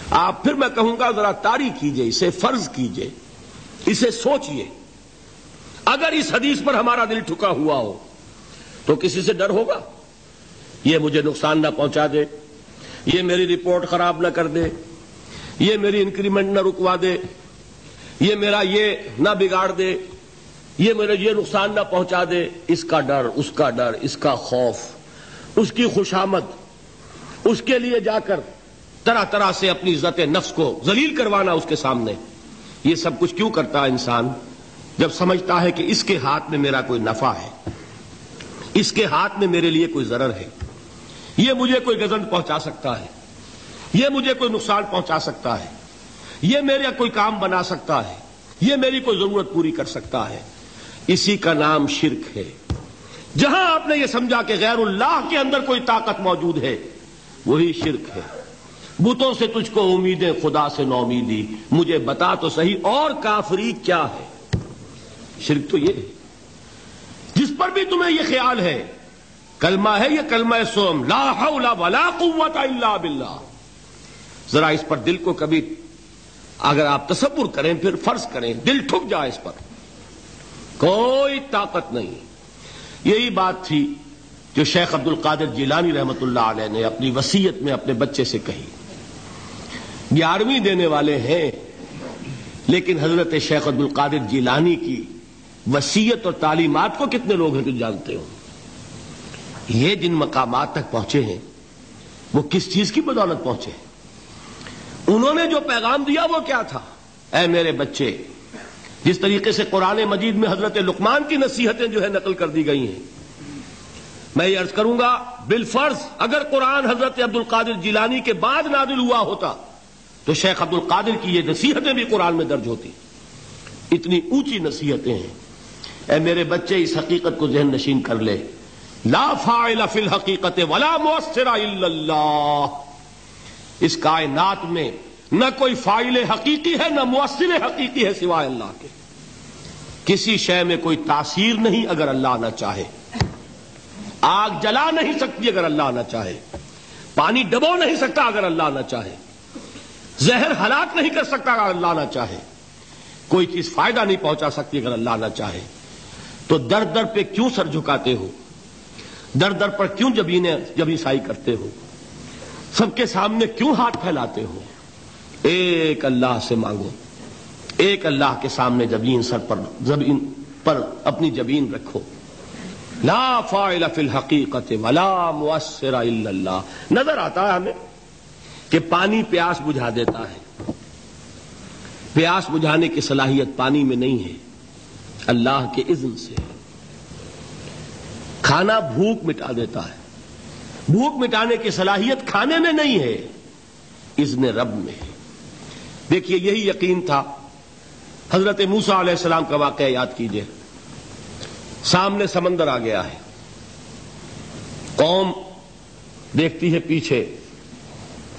آپ پھر میں کہوں گا ذرا طاری کیجئے، اسے فرض کیجئے، اسے سوچئے۔ اگر اس حدیث پر ہمارا دل ٹھکا ہوا ہو تو کسی سے ڈر ہوگا؟ یہ مجھے نقصان نہ پہنچا دے، یہ میری رپورٹ خراب نہ کر دے، یہ میری انکریمنٹ نہ رکوا دے، یہ میرا یہ نہ بگاڑ دے، یہ میرا یہ نقصان نہ پہنچا دے۔ اس کا ڈر، اس کا ڈر، اس کا خوف، اس کی خوشامد، اس کے لیے جا کر طرح طرح سے اپنی عزت نفس کو ذلیل کروانا اس کے سامنے، یہ سب کچھ کیوں کرتا ہے انسان؟ جب سمجھتا ہے کہ اس کے ہاتھ میں میرا کوئی نفع ہے، اس کے ہاتھ میں میرے لیے کوئی ضرر ہے، یہ مجھے کوئی گزند پہنچا سکتا ہے، یہ مجھے کوئی نقصان پہنچا سکتا ہے، یہ میرا کوئی کام بنا سکتا ہے، یہ میری کوئی ضرورت پوری کر سکتا ہے، اسی کا نام شرک ہے۔ جہاں آپ نے یہ سمجھا کہ غیر اللہ کے اندر کوئی طاقت موجود ہے، وہی شرک ہے۔ بتوں سے تجھ کو امیدیں، خدا سے نو امیدی، مجھے بتا تو صحیح اور کافری کیا ہے؟ شرک تو یہ ہے۔ جس پر بھی تمہیں یہ خیال ہے، کلمہ ہے یہ کلمہ سوم، لا حول ولا قوت الا باللہ، ذرا اس پر دل کو کبھی اگر آپ تصور کریں، پھر فرض کریں، دل ٹھک جائے اس پر، کوئی طاقت نہیں۔ یہی بات تھی جو شیخ عبد القادر جیلانی رحمۃ اللہ علیہ نے اپنی وصیت میں اپنے بچے سے کہی۔ 11ویں دینے والے ہیں، لیکن حضرت شیخ عبد القادر جیلانی کی وصیت اور تعلیمات کو کتنے لوگ ہیں جو جانتے ہو؟ یہ جن مقامات تک پہنچے ہیں وہ کس چیز کی بدولت پہنچے ہیں؟ انہوں نے جو پیغام دیا وہ کیا تھا؟ اے میرے بچے، جس طریقے سے قرآن مجید میں حضرت لقمان کی نصیحتیں جو ہے نقل کر دی گئی ہیں، میں یہ عرض کروں گا بالفرض اگر قرآن حضرت عبد القادر جیلانی کے بعد نازل ہوا ہوتا تو شیخ عبد القادر کی یہ نصیحتیں بھی قرآن میں درج ہوتی۔ اتنی اونچی نصیحتیں ہیں۔ اے میرے بچے، اس حقیقت کو ذہن نشین کر لے، لا فاعل فی الحقیقت ولا مؤثر الا اللہ۔ اس کائنات میں نہ کوئی فاعل حقیقی ہے نہ مؤثر حقیقی ہے سوائے اللہ کے۔ کسی شے میں کوئی تاثیر نہیں اگر اللہ نہ چاہے۔ آگ جلا نہیں سکتی اگر اللہ نہ چاہے، پانی ڈبو نہیں سکتا اگر اللہ نہ چاہے، زہر ہلاک نہیں کر سکتا اگر اللہ نہ چاہے، کوئی چیز فائدہ نہیں پہنچا سکتی اگر اللہ نہ چاہے۔ تو در در پہ کیوں سر جھکاتے ہو؟ در در پر کیوں جبیں سائی کرتے ہو؟ سب کے سامنے کیوں ہاتھ پھیلاتے ہو؟ ایک اللہ سے مانگو، ایک اللہ کے سامنے زمین پر اپنی جبین رکھو۔ لا فاعل فی الحقیقت ولا مؤثر الا اللہ۔ نظر آتا ہے ہمیں کہ پانی پیاس بجھا دیتا ہے، پیاس بجھانے کی صلاحیت پانی میں نہیں ہے، اللہ کے اذن سے۔ کھانا بھوک مٹا دیتا ہے، بھوک مٹانے کی صلاحیت کھانے میں نہیں ہے، اذن رب میں ہے۔ دیکھیے یہی یقین تھا حضرت موسیٰ علیہ السلام کا واقعہ یاد کیجئے۔ سامنے سمندر آ گیا ہے، قوم دیکھتی ہے پیچھے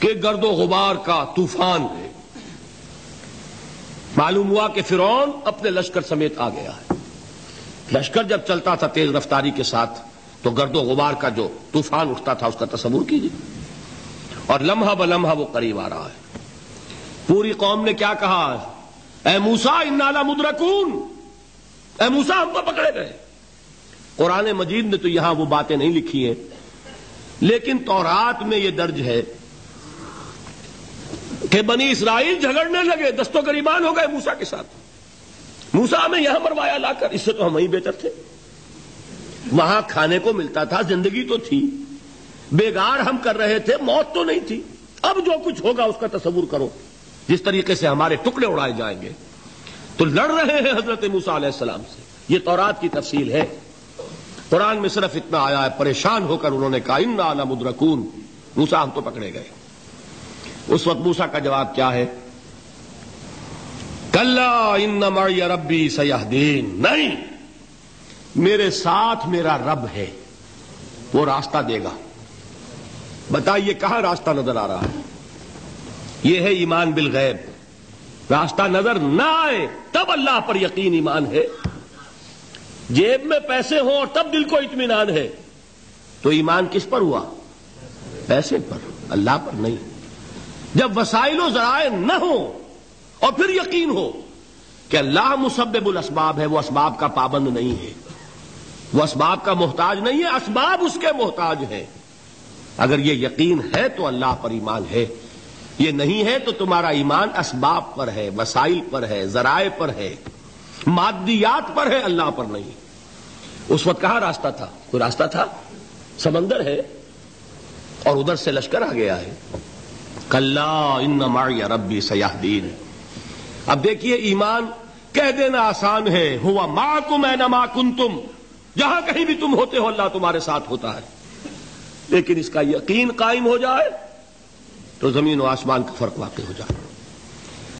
کہ گرد و غبار کا طوفان ہے۔ معلوم ہوا کہ فرعون اپنے لشکر سمیت آ گیا ہے۔ لشکر جب چلتا تھا تیز رفتاری کے ساتھ تو گرد و غبار کا جو طوفان اٹھتا تھا اس کا تصور کیجیے، اور لمحہ بلمحہ وہ قریب آ رہا ہے۔ پوری قوم نے کیا کہا؟ اے موسیٰ انا لمدرکون، اے موسیٰ ہم تو پکڑے گئے۔ قرآن مجید نے تو یہاں وہ باتیں نہیں لکھی ہیں، لیکن تورات میں یہ درج ہے کہ بنی اسرائیل جھگڑنے لگے، دست و گریبان ہو گئے موسیٰ کے ساتھ۔ موسیٰ ہمیں یہاں مروایا لا کر، اس سے تو ہم وہیں بہتر تھے، وہاں کھانے کو ملتا تھا، زندگی تو تھی، بیگار ہم کر رہے تھے، موت تو نہیں تھی۔ اب جو کچھ ہوگا اس کا تصور کرو، جس طریقے سے ہمارے ٹکڑے اڑائے جائیں گے۔ تو لڑ رہے ہیں حضرت موسیٰ علیہ السلام سے، یہ تورات کی تفصیل ہے۔ قرآن میں صرف اتنا آیا ہے، پریشان ہو کر انہوں نے کہا انا لمدرکون، موسیٰ ہم تو پکڑے گئے۔ اس وقت موسیٰ کا جواب کیا ہے؟ کلا ان معی ربی سیہدین، نہیں، میرے ساتھ میرا رب ہے، وہ راستہ دے گا۔ بتائیے کہاں راستہ نظر آ رہا ہے؟ یہ ہے ایمان بالغیب۔ راستہ نظر نہ آئے تب اللہ پر یقین ایمان ہے۔ جیب میں پیسے ہوں اور تب دل کو اطمینان ہے تو ایمان کس پر ہوا؟ پیسے پر، اللہ پر نہیں۔ جب وسائل و ذرائع نہ ہو اور پھر یقین ہو کہ اللہ مسبب الاسباب ہے، وہ اسباب کا پابند نہیں ہے، وہ اسباب کا محتاج نہیں ہے، اسباب اس کے محتاج ہیں، اگر یہ یقین ہے تو اللہ پر ایمان ہے، یہ نہیں ہے تو تمہارا ایمان اسباب پر ہے، وسائل پر ہے، ذرائع پر ہے، مادیات پر ہے، اللہ پر نہیں۔ اس وقت کہاں راستہ تھا؟ کوئی راستہ تھا؟ سمندر ہے اور ادھر سے لشکر آ گیا ہے۔ کلا ان معی ربی سیہدین۔ اب دیکھیے ایمان کہہ دینا آسان ہے، ہوا معکم اینما کنتم، جہاں کہیں بھی تم ہوتے ہو اللہ تمہارے ساتھ ہوتا ہے، لیکن اس کا یقین قائم ہو جائے تو زمین و آسمان کا فرق واقع ہو جائے۔